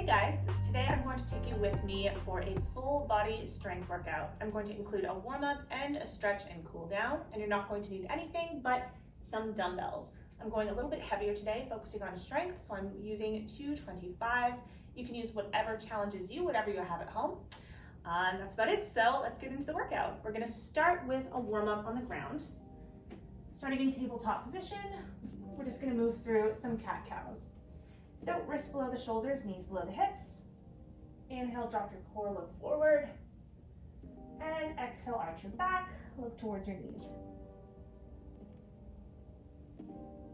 guys, today I'm going to take you with me for a full body strength workout. I'm going to include a warm-up and a stretch and cool down, and you're not going to need anything but some dumbbells. I'm going a little bit heavier today, focusing on strength, so I'm using 225s. You can use whatever challenges you, whatever you have at home. And that's about it, so let's get into the workout. We're gonna start with a warm-up on the ground. Starting in tabletop position, we're just gonna move through some cat-cows. So wrists below the shoulders, knees below the hips. Inhale, drop your core, look forward. And exhale, arch your back, look towards your knees.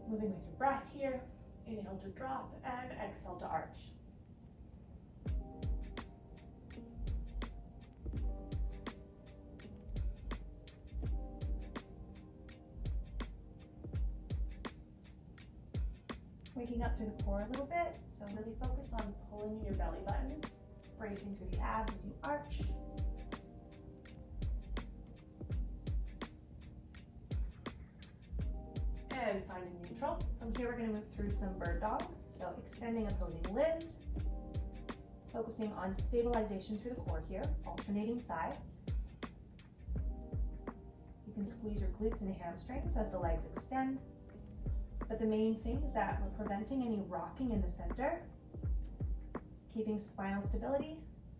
Moving with your breath here. Inhale to drop and exhale to arch. Waking up through the core a little bit, so really focus on pulling in your belly button, bracing through the abs as you arch. And find a neutral. From here, we're going to move through some bird dogs, so extending opposing limbs, focusing on stabilization through the core here, alternating sides. You can squeeze your glutes and hamstrings as the legs extend. But the main thing is that we're preventing any rocking in the center, keeping spinal stability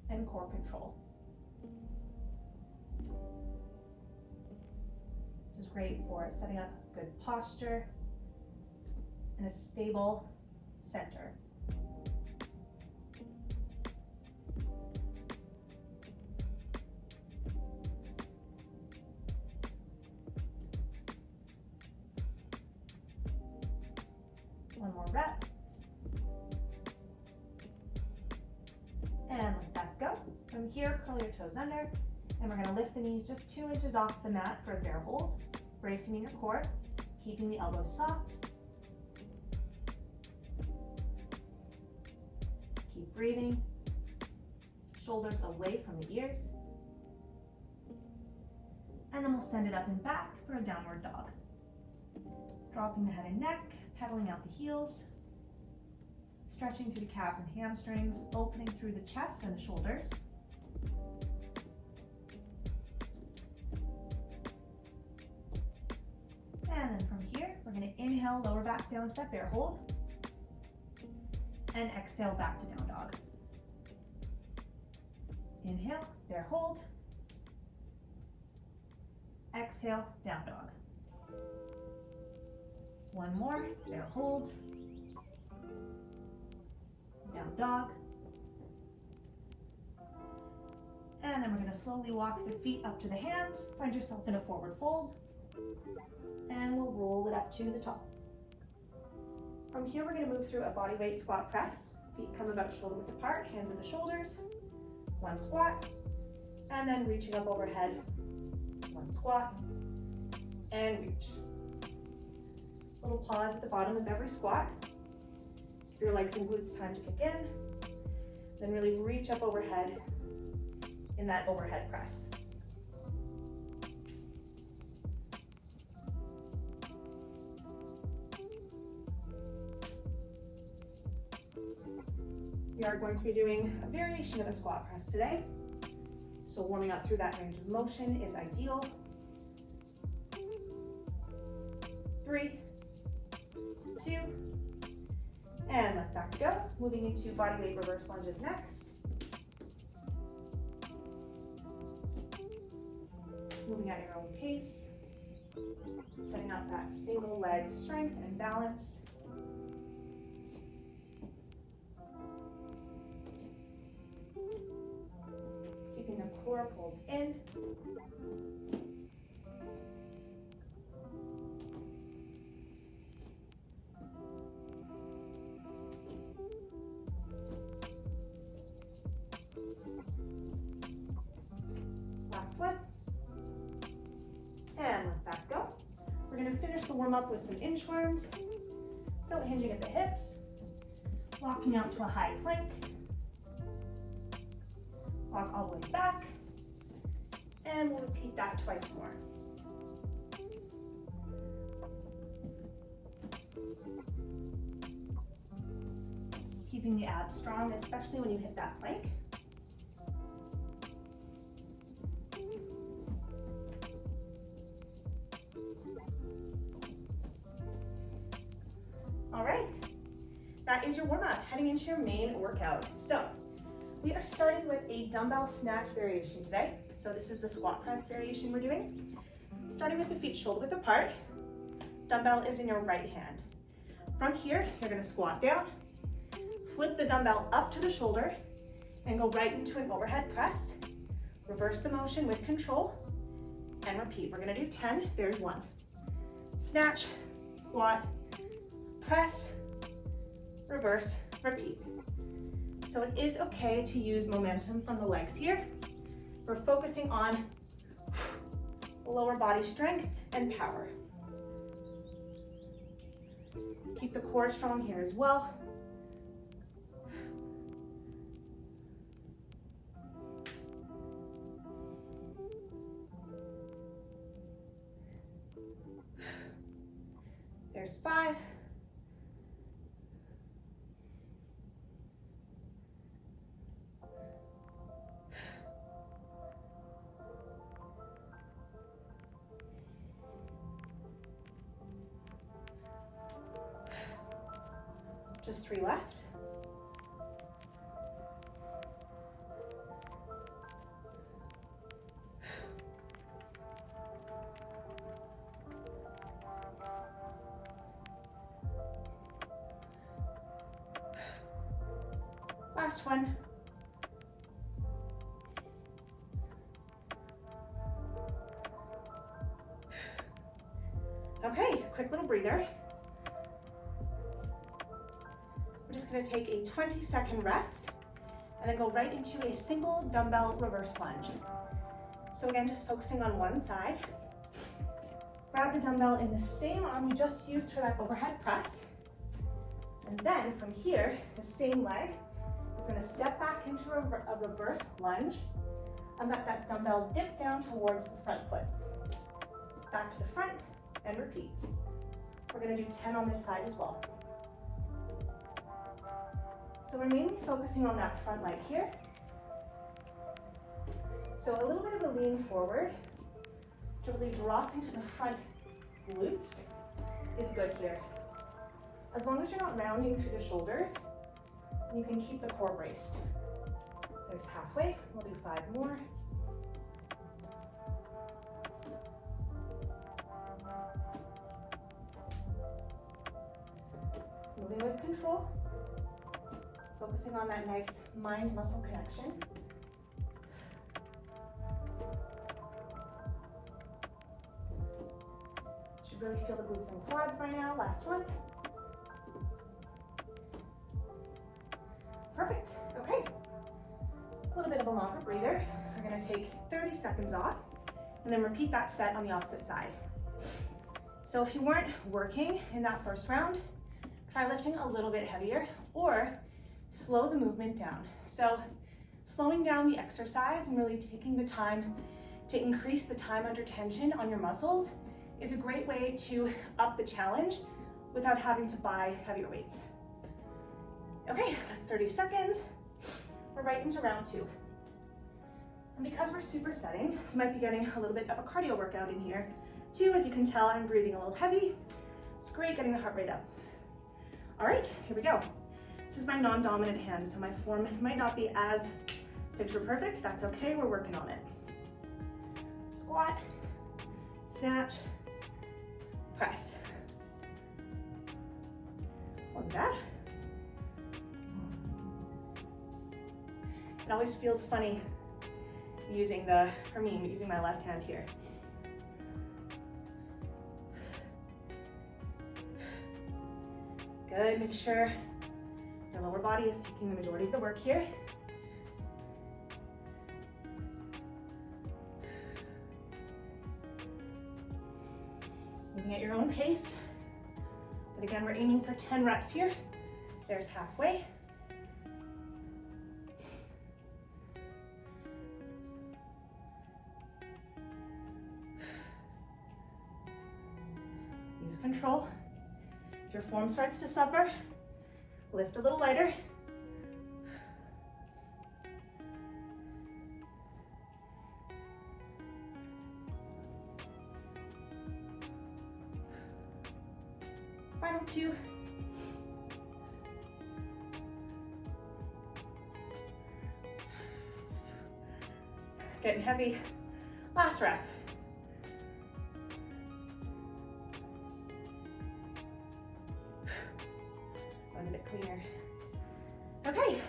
and core control. This is great for setting up good posture and a stable center. One more rep. And let that go. From here, curl your toes under, and we're gonna lift the knees just 2 inches off the mat for a bear hold, bracing in your core, keeping the elbows soft. Keep breathing. Shoulders away from the ears. And then we'll send it up and back for a downward dog. Dropping the head and neck, pedaling out the heels, stretching through the calves and hamstrings, opening through the chest and the shoulders. And then from here, we're going to inhale, lower back down to that bear hold, and exhale back to down dog. Inhale, bear hold, exhale, down dog. One more, bear hold, down dog. And then we're gonna slowly walk the feet up to the hands, find yourself in a forward fold, and we'll roll it up to the top. From here, we're gonna move through a body weight squat press. Feet come about shoulder width apart, hands at the shoulders, one squat, and then reaching up overhead, one squat, and reach. Little pause at the bottom of every squat. Give your legs and glutes time to kick in. Then really reach up overhead in that overhead press. We are going to be doing a variation of a squat press today. So warming up through that range of motion is ideal. 3, 2, and let that go. Moving into body weight reverse lunges next. Moving at your own pace. Setting up that single leg strength and balance. Keeping the core pulled in. Last one. And let that go. We're going to finish the warm up with some inchworms. So hinging at the hips, walking out to a high plank. Walk all the way back. And we'll repeat that twice more. keeping the abs strong, especially when you hit that plank. All right, that is your warm-up, heading into your main workout. So we are starting with a dumbbell snatch variation today. So this is the squat press variation we're doing. Starting with the feet shoulder width apart, dumbbell is in your right hand. From here, you're gonna squat down, flip the dumbbell up to the shoulder, and go right into an overhead press. Reverse the motion with control, and repeat. We're gonna do 10, there's 1. Snatch, squat, press, reverse, repeat. So it is okay to use momentum from the legs here. We're focusing on lower body strength and power. Keep the core strong here as well. There's 5. Just 3 left. Last one. Okay, quick little breather. We're just going to take a 20-second rest and then go right into a single dumbbell reverse lunge. So again, just focusing on one side. Grab the dumbbell in the same arm we just used for that overhead press. And then from here, the same leg is going to step back into a reverse lunge and let that dumbbell dip down towards the front foot. Back to the front and repeat. We're going to do 10 on this side as well. So we're mainly focusing on that front leg here. So a little bit of a lean forward to really drop into the front glutes is good here. As long as you're not rounding through the shoulders, you can keep the core braced. There's halfway, we'll do 5 more. Moving with control, focusing on that nice mind-muscle connection. Should really feel the glutes and quads by now. Last one. Perfect, okay. A little bit of a longer breather. We're gonna take 30 seconds off and then repeat that set on the opposite side. So if you weren't working in that first round, try lifting a little bit heavier or slow the movement down. So slowing down the exercise and really taking the time to increase the time under tension on your muscles is a great way to up the challenge without having to buy heavier weights. Okay, that's 30 seconds. We're right into round 2. And because we're supersetting, you might be getting a little bit of a cardio workout in here too. As you can tell, I'm breathing a little heavy. It's great getting the heart rate up. All right, here we go. This is my non-dominant hand, so my form might not be as picture perfect. That's okay, we're working on it. Squat, snatch, press. Wasn't bad. It always feels funny using using my left hand here. Good, make sure your lower body is taking the majority of the work here. Moving at your own pace. But again, we're aiming for 10 reps here. There's halfway. Use control. If your form starts to suffer, lift a little lighter Final 2. Getting heavy. Last rep. That was a bit cleaner. Okay.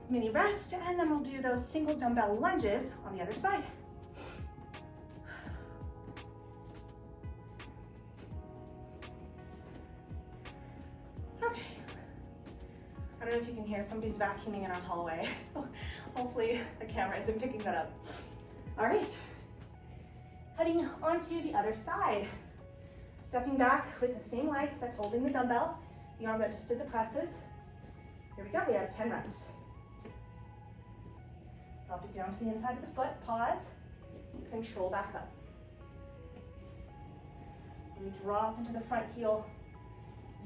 Mini rest, and then we'll do those single dumbbell lunges on the other side. Okay. I don't know if you can hear, somebody's vacuuming in our hallway. Hopefully the camera isn't picking that up. All right. Heading onto the other side. Stepping back with the same leg that's holding the dumbbell, the arm that just did the presses. Here we go, we have 10 reps. Drop it down to the inside of the foot, pause, control back up. We drop into the front heel,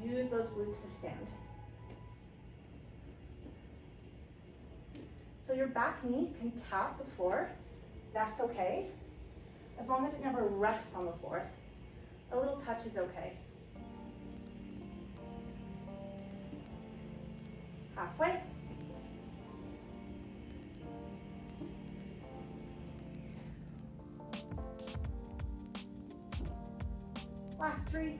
use those glutes to stand. So your back knee can tap the floor, that's okay, as long as it never rests on the floor. A little touch is okay. Halfway. Last 3.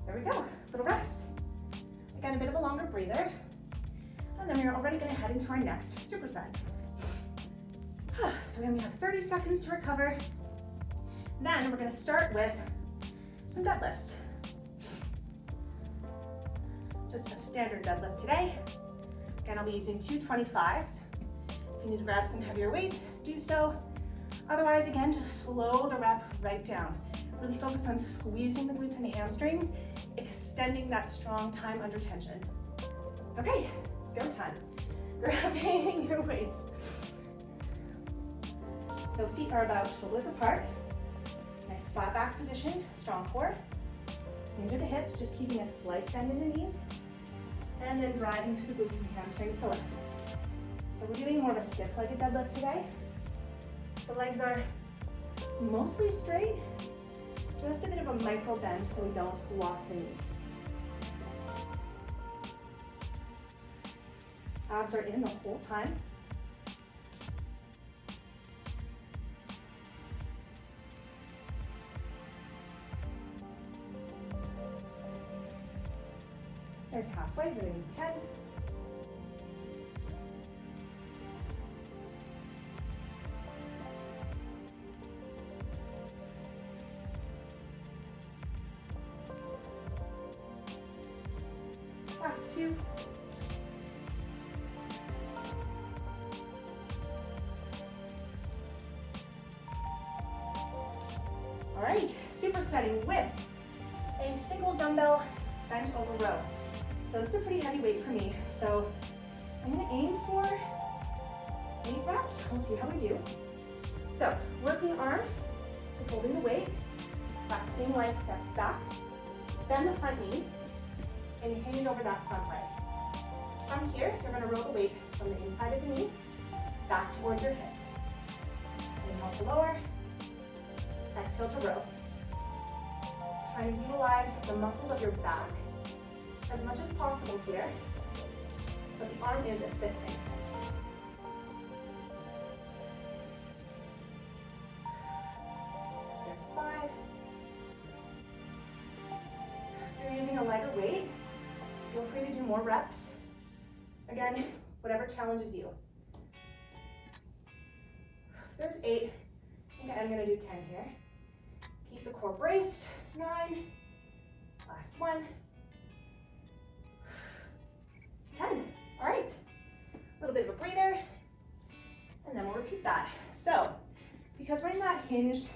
There we go, little rest. Again, a bit of a longer breather. And then we're already gonna head into our next superset. So we only have 30 seconds to recover. Then we're gonna start with some deadlifts. Just a standard deadlift today. Again, I'll be using 2 25s. If you need to grab some heavier weights, do so. Otherwise, again, just slow the rep right down. Really focus on squeezing the glutes and hamstrings, extending that strong time under tension. Okay, it's go time. Grabbing your weights. So feet are about shoulder width apart. Nice flat back position, strong core. Hinge at the hips, just keeping a slight bend in the knees. And then driving through the glutes and hamstrings to lift. So we're doing more of a stiff-legged deadlift today. So legs are mostly straight, just a bit of a micro bend so we don't lock the knees. Abs are in the whole time. There's halfway, we're doing 10. Last 2. All right, supersetting with a single dumbbell bent over row. So this is a pretty heavy weight for me. So I'm gonna aim for 8 reps. We'll see how we do. So working arm is holding the weight. That same leg steps back. Bend the front knee and hinge over that front leg. From here, you're gonna roll the weight from the inside of the knee back towards your hip. Inhale to lower, exhale to row. Try and utilize the muscles of your back as much as possible here, but the arm is assisting. There's 5. If you're using a lighter weight, feel free to do more reps. Again, whatever challenges you. There's 8. I think I'm gonna do 10 here. Keep the core braced. 9. Last 1. 10. All right. A little bit of a breather, and then we'll repeat that. So, because we're in that hinged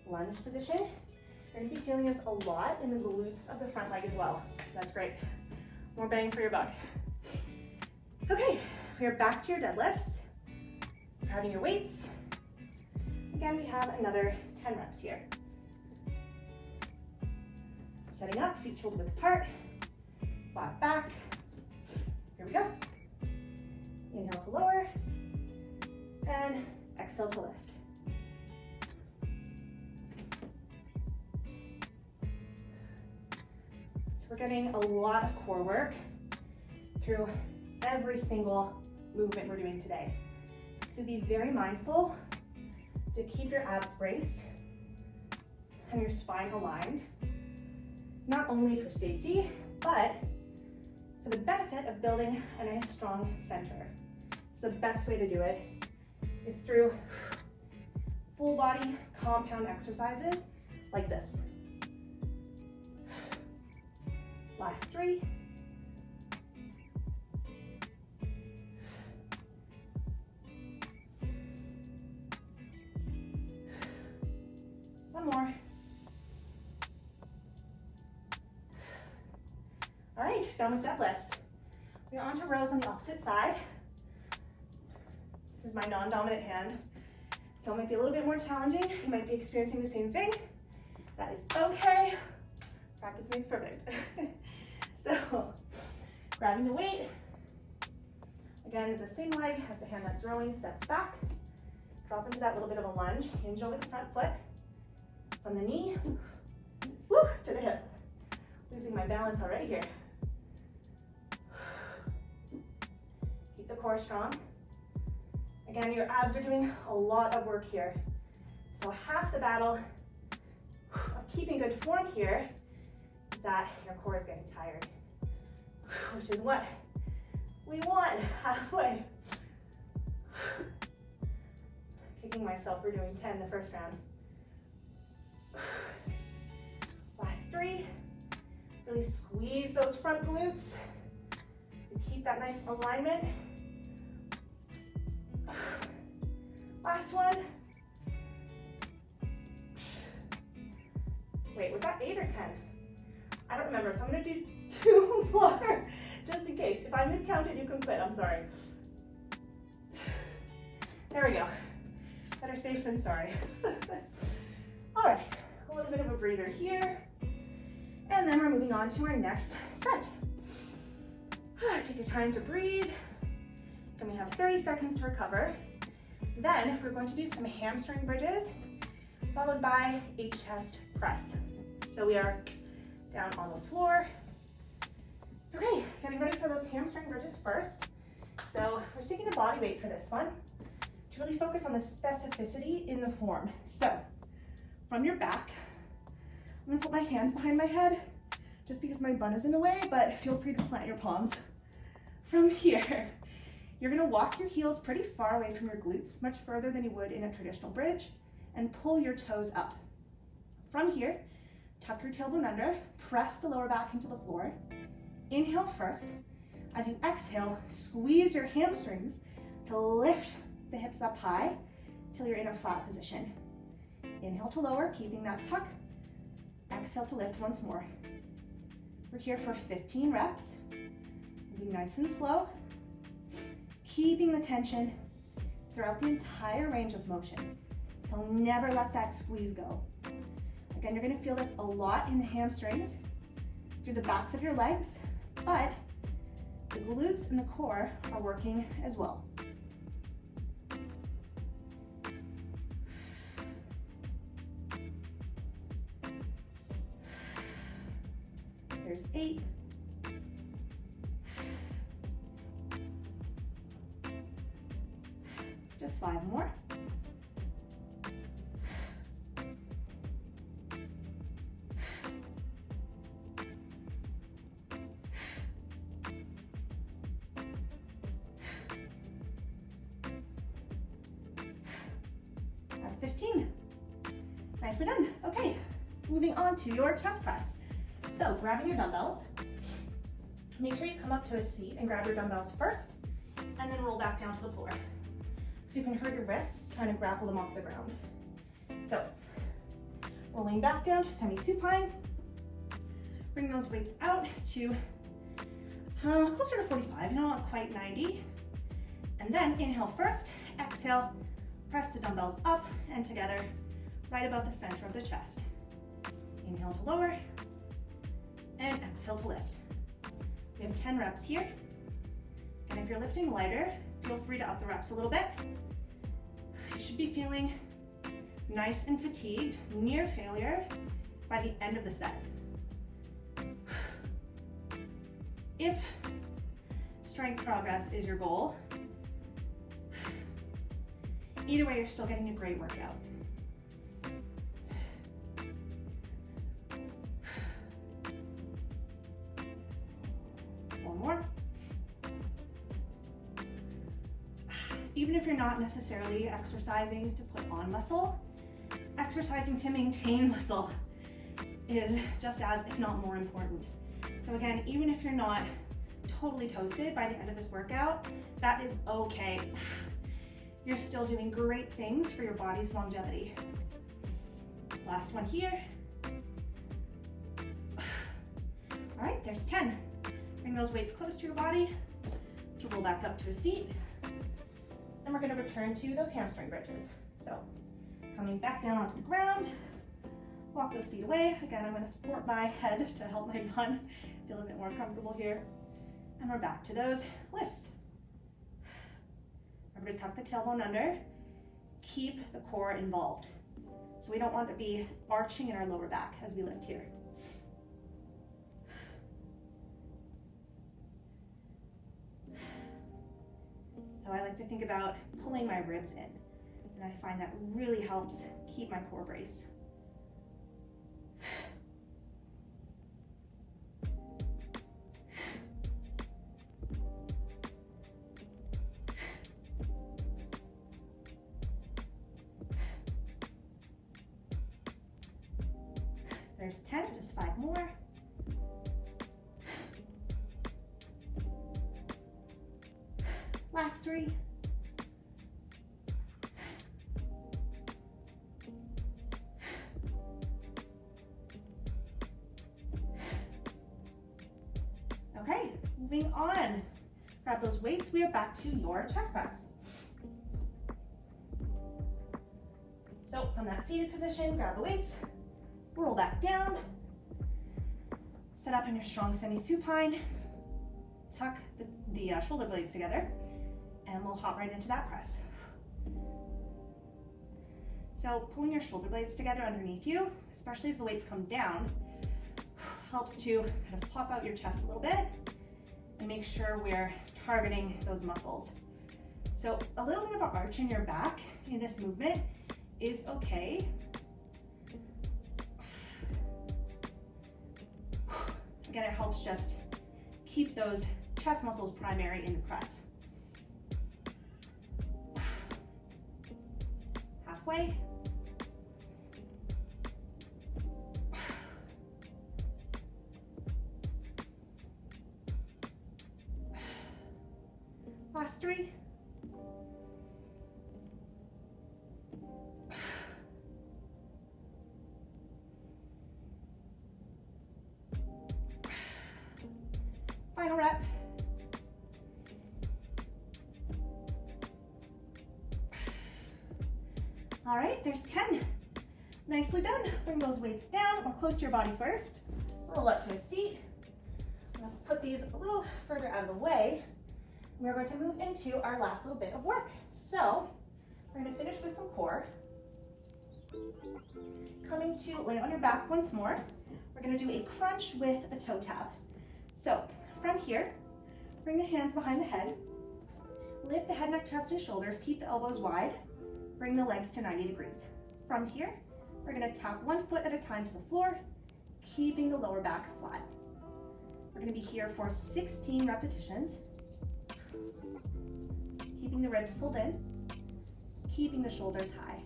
lunge position, you're gonna be feeling this a lot in the glutes of the front leg as well. That's great. More bang for your buck. Okay, we are back to your deadlifts. You're having your weights. Again, we have another 10 reps here. Setting up, feet shoulder width apart, flat back. Here we go. Inhale to lower, and exhale to lift. So we're getting a lot of core work through every single movement we're doing today. So be very mindful to keep your abs braced and your spine aligned, not only for safety, but for the benefit of building a nice strong center. So the best way to do it is through full body compound exercises like this. Last 3. One more. All right, done with deadlifts. We're on to rows on the opposite side. This is my non-dominant hand, so it might be a little bit more challenging. You might be experiencing the same thing. That is okay. Practice makes perfect. So, grabbing the weight. Again, the same leg as the hand that's rowing steps back. Drop into that little bit of a lunge. Hinge over the front foot. From the knee, woo, to the hip. Losing my balance already here. Keep the core strong. Again, your abs are doing a lot of work here. So half the battle of keeping good form here is that your core is getting tired, which is what we want halfway. Kicking myself for doing 10 the first round. Last 3. Really squeeze those front glutes to keep that nice alignment. Last one. Wait, was that 8 or 10? I don't remember, so I'm gonna do 2 more, just in case. If I miscounted, you can quit, I'm sorry. There we go. Better safe than sorry. All right, a little bit of a breather here. And then we're moving on to our next set. Take your time to breathe. And we have 30 seconds to recover. Then we're going to do some hamstring bridges, followed by a chest press. So we are down on the floor. Okay, getting ready for those hamstring bridges first. So we're taking a body weight for this one to really focus on the specificity in the form. So from your back, I'm gonna put my hands behind my head just because my bun is in the way, but feel free to plant your palms. From here, you're gonna walk your heels pretty far away from your glutes, much further than you would in a traditional bridge, and pull your toes up. From here, tuck your tailbone under, press the lower back into the floor. Inhale first. As you exhale, squeeze your hamstrings to lift the hips up high till you're in a flat position. Inhale to lower, keeping that tuck. Exhale to lift once more. We're here for 15 reps. Moving nice and slow. Keeping the tension throughout the entire range of motion. So never let that squeeze go. Again, you're gonna feel this a lot in the hamstrings, through the backs of your legs, but the glutes and the core are working as well. There's 8. Just 5 more. That's 15. Nicely done. Okay, moving on to your chest press. So grabbing your dumbbells, make sure you come up to a seat and grab your dumbbells first, and then roll back down to the floor. So you can hurt your wrists trying to grapple them off the ground. So rolling back down to semi-supine, bring those weights out to closer to 45, not quite 90. And then inhale first, exhale, press the dumbbells up and together, right above the center of the chest. Inhale to lower, and exhale to lift. We have 10 reps here. And if you're lifting lighter, feel free to up the reps a little bit. You should be feeling nice and fatigued, near failure by the end of the set. If strength progress is your goal, either way, you're still getting a great workout. One more. Even if you're not necessarily exercising to put on muscle, exercising to maintain muscle is just as, if not more important. So again, even if you're not totally toasted by the end of this workout, that is okay. You're still doing great things for your body's longevity. Last one here. All right, there's 10. Bring those weights close to your body to roll back up to a seat. And we're gonna return to those hamstring bridges. So coming back down onto the ground, walk those feet away. Again, I'm gonna support my head to help my bun feel a bit more comfortable here. And we're back to those lifts. Remember to tuck the tailbone under, keep the core involved. So we don't want to be arching in our lower back as we lift here. So I like to think about pulling my ribs in, and I find that really helps keep my core brace. There's 10, just 5 more. Last 3. Okay, moving on. Grab those weights. We are back to your chest press. So from that seated position, grab the weights, roll back down, set up in your strong semi-supine, tuck the shoulder blades together, and we'll hop right into that press. So pulling your shoulder blades together underneath you, especially as the weights come down, helps to kind of pop out your chest a little bit and make sure we're targeting those muscles. So a little bit of an arch in your back in this movement is okay. Again, it helps just keep those chest muscles primary in the press. Halfway. Last 3. Final rep. All right, there's 10. Nicely done. Bring those weights down or close to your body first. Roll up to a seat. I'm going to put these a little further out of the way. We're going to move into our last little bit of work. So we're going to finish with some core. Coming to lay on your back once more. We're going to do a crunch with a toe tap. So from here, bring the hands behind the head. Lift the head, neck, chest, and shoulders. Keep the elbows wide. Bring the legs to 90 degrees. From here, we're going to tap one foot at a time to the floor, keeping the lower back flat. We're going to be here for 16 repetitions. Keeping the ribs pulled in, keeping the shoulders high.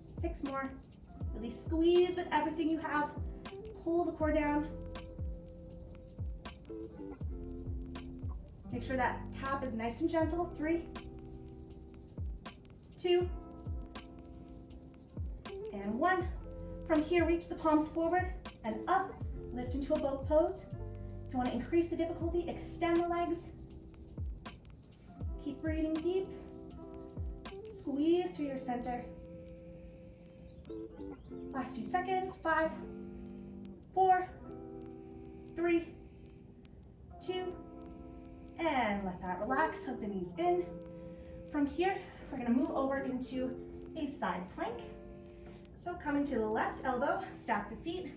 Six more. Really squeeze with everything you have. Pull the core down. Make sure that tap is nice and gentle. 3, 2, and 1. From here, reach the palms forward and up. Lift into a boat pose. If you want to increase the difficulty, extend the legs Keep breathing deep. Squeeze to your center. Last few seconds. 5, 4, 3, 2, and let that relax. Hug the knees in. From here, we're going to move over into a side plank. So coming to the left elbow, stack the feet,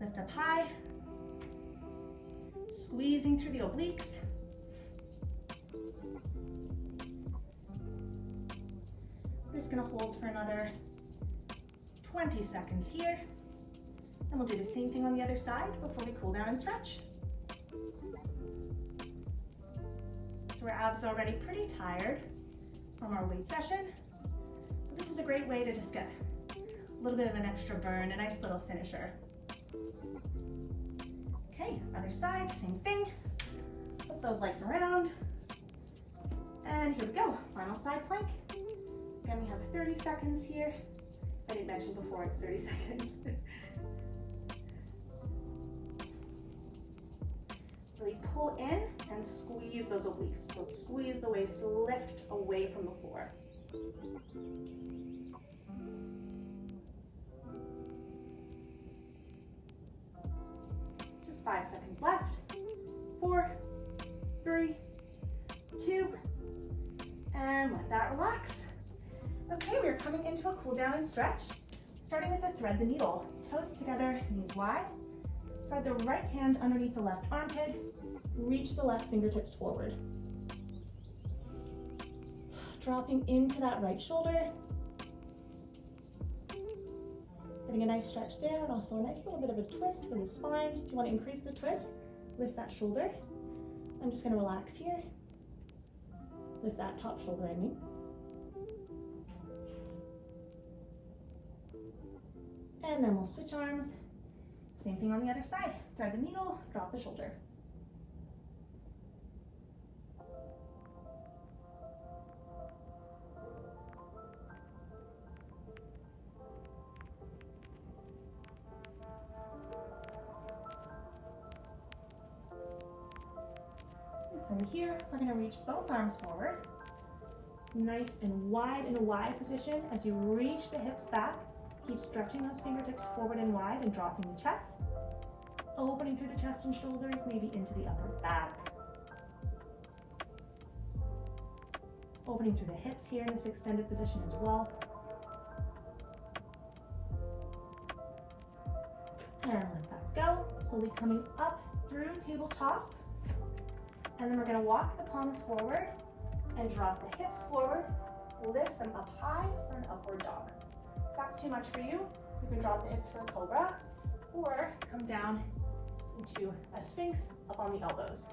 lift up high, squeezing through the obliques. We're just going to hold for another 20 seconds here. And we'll do the same thing on the other side before we cool down and stretch. So our abs are already pretty tired from our weight session. So this is a great way to just get a little bit of an extra burn, a nice little finisher. Okay, other side, same thing. Flip those legs around. And here we go, final side plank. Again, we have 30 seconds here. I didn't mention before, it's 30 seconds. Really pull in and squeeze those obliques. So squeeze the waist, lift away from the floor. Just 5 seconds left. 4, 3, 2, and let that relax. Okay, we're coming into a cool down and stretch. Starting with a thread the needle. Toes together, knees wide. Thread the right hand underneath the left armpit. Reach the left fingertips forward. Dropping into that right shoulder. Getting a nice stretch there, and also a nice little bit of a twist for the spine. If you want to increase the twist, lift that shoulder. I'm just going to relax here. Lift that top shoulder, I mean. And then we'll switch arms. Same thing on the other side. Thread the needle, drop the shoulder. And from here, we're going to reach both arms forward. Nice and wide in a wide position. As you reach the hips back, keep stretching those fingertips forward and wide and dropping the chest. Opening through the chest and shoulders, maybe into the upper back. Opening through the hips here in this extended position as well. And let that go. Slowly coming up through tabletop. And then we're going to walk the palms forward and drop the hips forward. Lift them up high for an upward dog. If that's too much for you, you can drop the hips for a cobra or come down into a sphinx up on the elbows.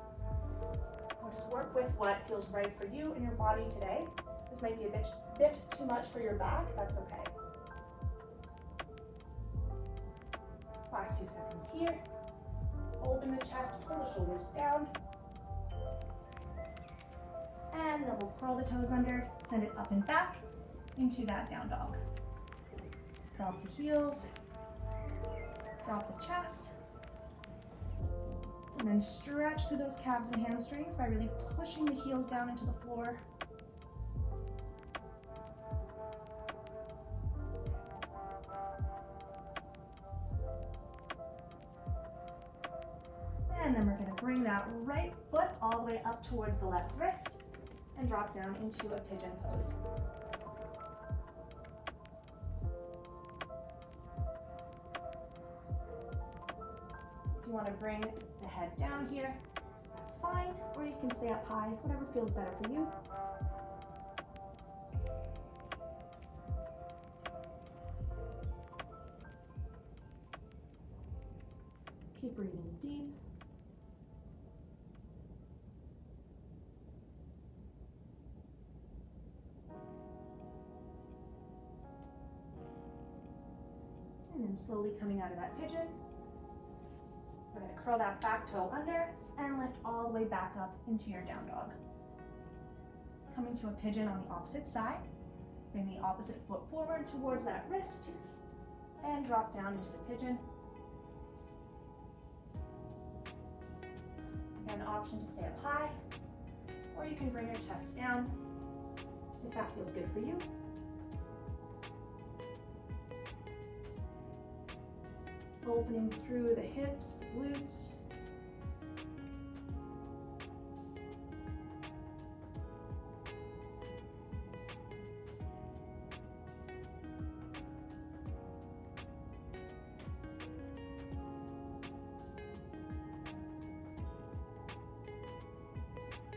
Or just work with what feels right for you and your body today. This might be a bit too much for your back, that's okay. Last few seconds here. Open the chest, pull the shoulders down. And then we'll curl the toes under, send it up and back into that down dog. Drop the heels, drop the chest, and then stretch through those calves and hamstrings by really pushing the heels down into the floor. And then we're going to bring that right foot all the way up towards the left wrist and drop down into a pigeon pose. If you want to bring the head down here, that's fine, or you can stay up high, whatever feels better for you. Keep breathing deep. And then slowly coming out of that pigeon, we're going to curl that back toe under and lift all the way back up into your down dog. Coming to a pigeon on the opposite side, bring the opposite foot forward towards that wrist and drop down into the pigeon. Again, option to stay up high or you can bring your chest down if that feels good for you. Opening through the hips, glutes.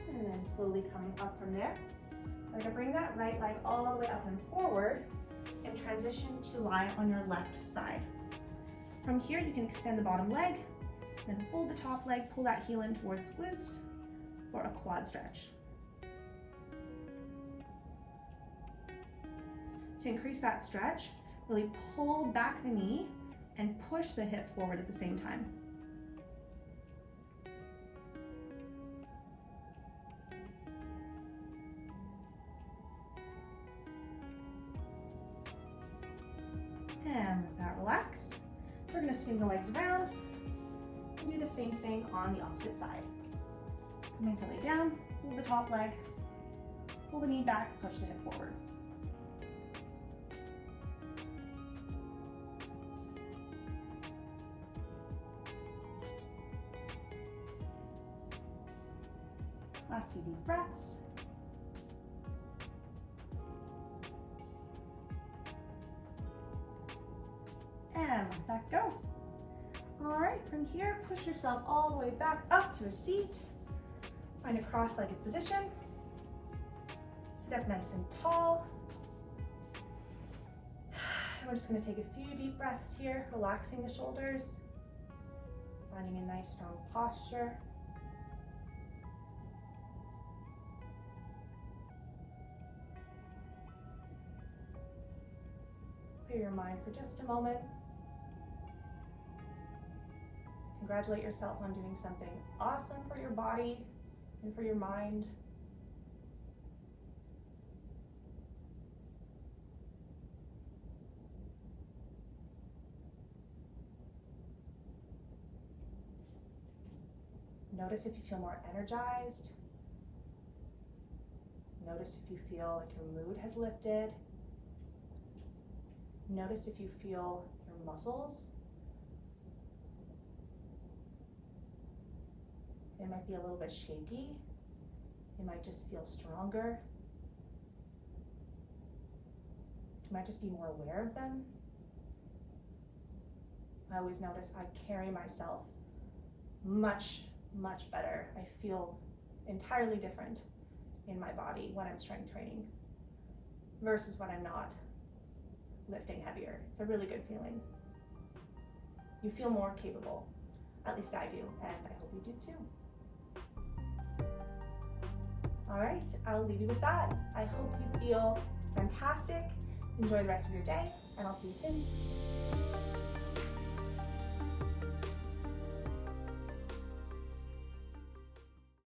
And then slowly coming up from there. We're going to bring that right leg all the way up and forward and transition to lie on your left side. From here, you can extend the bottom leg, then fold the top leg, pull that heel in towards the glutes for a quad stretch. To increase that stretch, really pull back the knee and push the hip forward at the same time. And let that relax. We're going to swing the legs around and do the same thing on the opposite side. Coming to lay down, fold the top leg, pull the knee back, push the hip forward. Last few deep breaths. And let that go. All right, from here, push yourself all the way back up to a seat. Find a cross-legged position. Sit up nice and tall. We're just gonna take a few deep breaths here, relaxing the shoulders, finding a nice strong posture. Clear your mind for just a moment. Congratulate yourself on doing something awesome for your body and for your mind. Notice if you feel more energized. Notice if you feel like your mood has lifted. Notice if you feel your muscles. They might be a little bit shaky. They might just feel stronger. You might just be more aware of them. I always notice I carry myself much better. I feel entirely different in my body when I'm strength training versus when I'm not lifting heavier. It's a really good feeling. You feel more capable. At least I do, and I hope you do too. All right, I'll leave you with that. I hope you feel fantastic. Enjoy the rest of your day, and I'll see you soon.